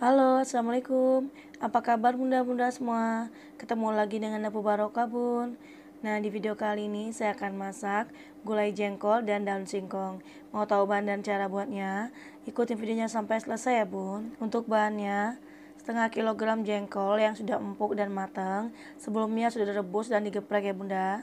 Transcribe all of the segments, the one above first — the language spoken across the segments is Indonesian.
Halo, Assalamualaikum. Apa kabar bunda-bunda semua? Ketemu lagi dengan Abu Barokah bun. Nah, di video kali ini saya akan masak gulai jengkol dan daun singkong. Mau tahu bahan dan cara buatnya? Ikutin videonya sampai selesai ya bun. Untuk bahannya, setengah kilogram jengkol yang sudah empuk dan matang. Sebelumnya sudah direbus dan digeprek ya bunda.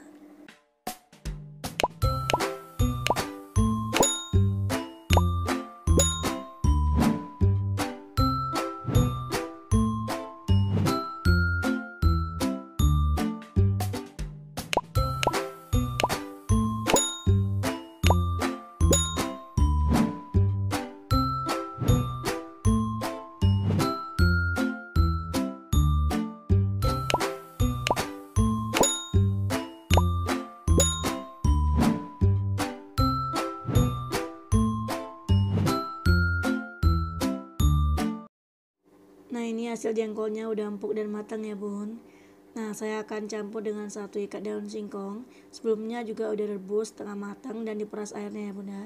Nah, ini hasil jengkolnya udah empuk dan matang ya bun. Nah, saya akan campur dengan 1 ikat daun singkong. Sebelumnya juga udah rebus setengah matang dan diperas airnya ya bunda.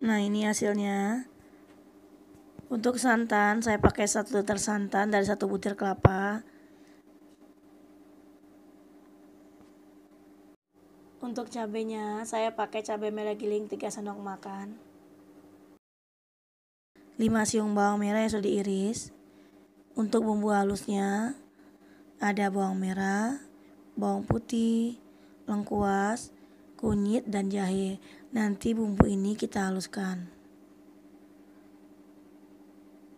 Nah, ini hasilnya. Untuk santan, saya pakai 1 liter santan dari 1 butir kelapa. Untuk cabenya, saya pakai cabai merah giling 3 sendok makan. 5 siung bawang merah yang sudah diiris. Untuk bumbu halusnya, ada bawang merah, bawang putih, lengkuas, kunyit, dan jahe. Nanti bumbu ini kita haluskan.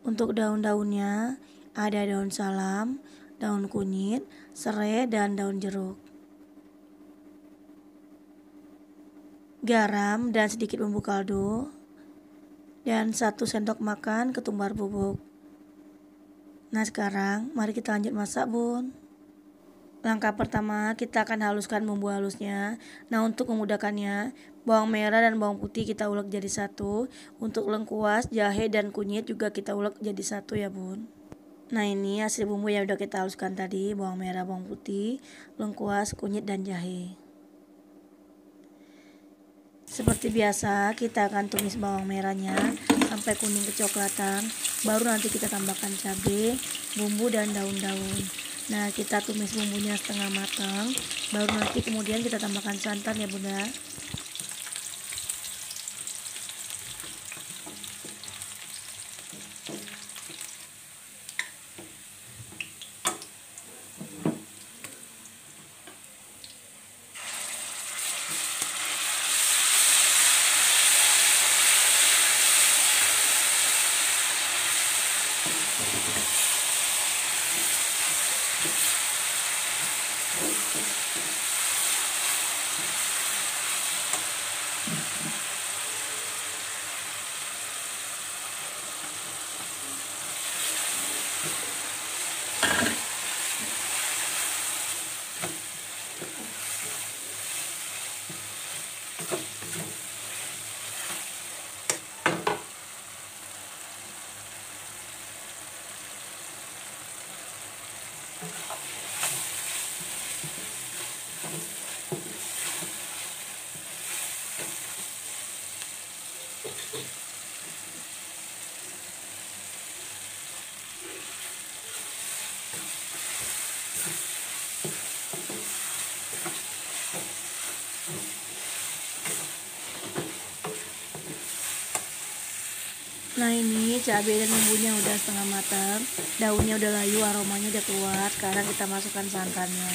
Untuk daun-daunnya, ada daun salam, daun kunyit, serai, dan daun jeruk. Garam dan sedikit bumbu kaldu, dan 1 sendok makan ketumbar bubuk. Nah, sekarang mari kita lanjut masak bun. Langkah pertama, kita akan haluskan bumbu halusnya. Nah, untuk memudahkannya, bawang merah dan bawang putih kita ulek jadi satu. Untuk lengkuas, jahe, dan kunyit juga kita ulek jadi satu ya bun. Nah, ini hasil bumbu yang udah kita haluskan tadi, bawang merah, bawang putih, lengkuas, kunyit, dan jahe. Seperti biasa, kita akan tumis bawang merahnya sampai kuning kecoklatan. Baru nanti kita tambahkan cabai, bumbu, dan daun-daun. Nah, kita tumis bumbunya setengah matang. Baru nanti kemudian kita tambahkan santan ya bunda. Nah, ini cabai dan bumbunya udah setengah matang, daunnya udah layu, aromanya udah keluar. Sekarang kita masukkan santannya.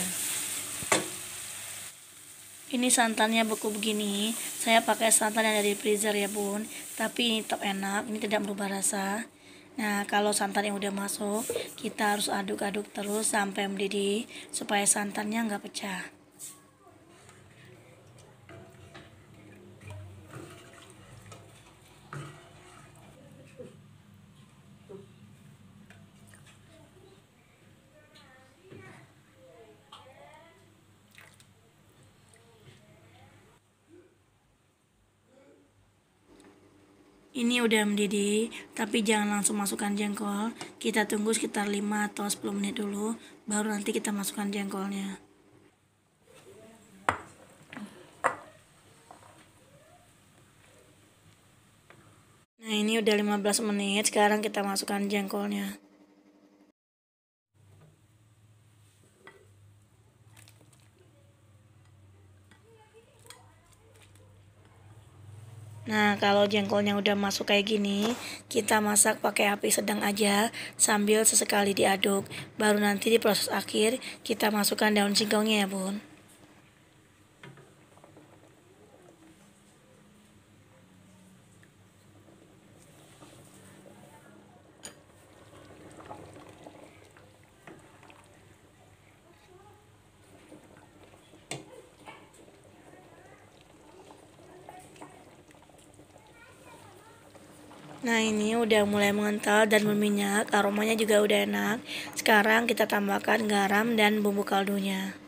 Ini santannya beku begini. Saya pakai santan yang dari freezer ya bun. Tapi ini tetap enak, ini tidak berubah rasa. Nah, kalau santan yang udah masuk, kita harus aduk-aduk terus sampai mendidih supaya santannya nggak pecah. Ini udah mendidih, tapi jangan langsung masukkan jengkol. Kita tunggu sekitar 5 atau 10 menit dulu, baru nanti kita masukkan jengkolnya. Nah, ini udah 15 menit, sekarang kita masukkan jengkolnya. Nah, kalau jengkolnya udah masuk kayak gini, kita masak pakai api sedang aja sambil sesekali diaduk. Baru nanti di proses akhir kita masukkan daun singkongnya ya, Bun. Nah, ini udah mulai mengental dan berminyak, aromanya juga udah enak. Sekarang kita tambahkan garam dan bumbu kaldunya.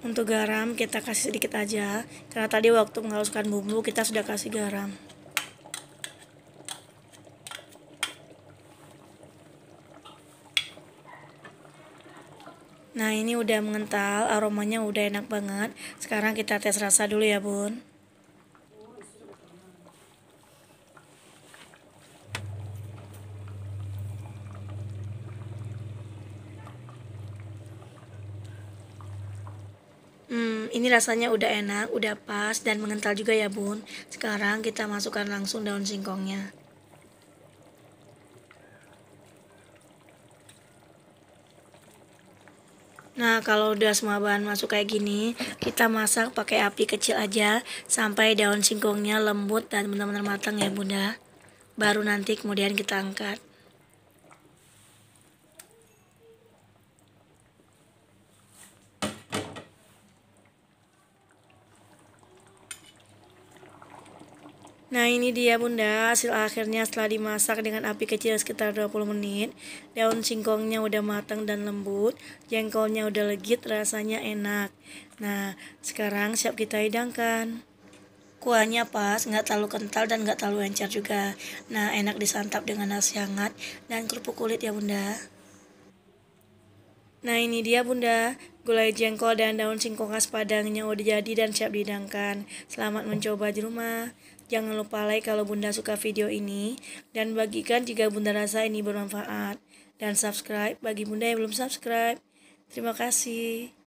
Untuk garam kita kasih sedikit aja, karena tadi waktu menghaluskan bumbu kita sudah kasih garam. Nah, ini udah mengental, aromanya udah enak banget. Sekarang kita tes rasa dulu ya, Bun. Ini rasanya udah enak, udah pas dan mengental juga ya, Bun. Sekarang kita masukkan langsung daun singkongnya. Nah, kalau udah semua bahan masuk kayak gini, kita masak pakai api kecil aja sampai daun singkongnya lembut dan benar-benar matang ya, Bunda. Baru nanti kemudian kita angkat. Nah, ini dia Bunda, hasil akhirnya setelah dimasak dengan api kecil sekitar 20 menit. Daun singkongnya udah matang dan lembut, jengkolnya udah legit, rasanya enak. Nah, sekarang siap kita hidangkan. Kuahnya pas, nggak terlalu kental dan nggak terlalu encer juga. Nah, enak disantap dengan nasi hangat dan kerupuk kulit ya Bunda. Nah, ini dia Bunda, gulai jengkol dan daun singkong khas Padangnya udah jadi dan siap dihidangkan. Selamat mencoba di rumah. Jangan lupa like kalau Bunda suka video ini, dan bagikan jika Bunda rasa ini bermanfaat. Dan subscribe bagi Bunda yang belum subscribe. Terima kasih.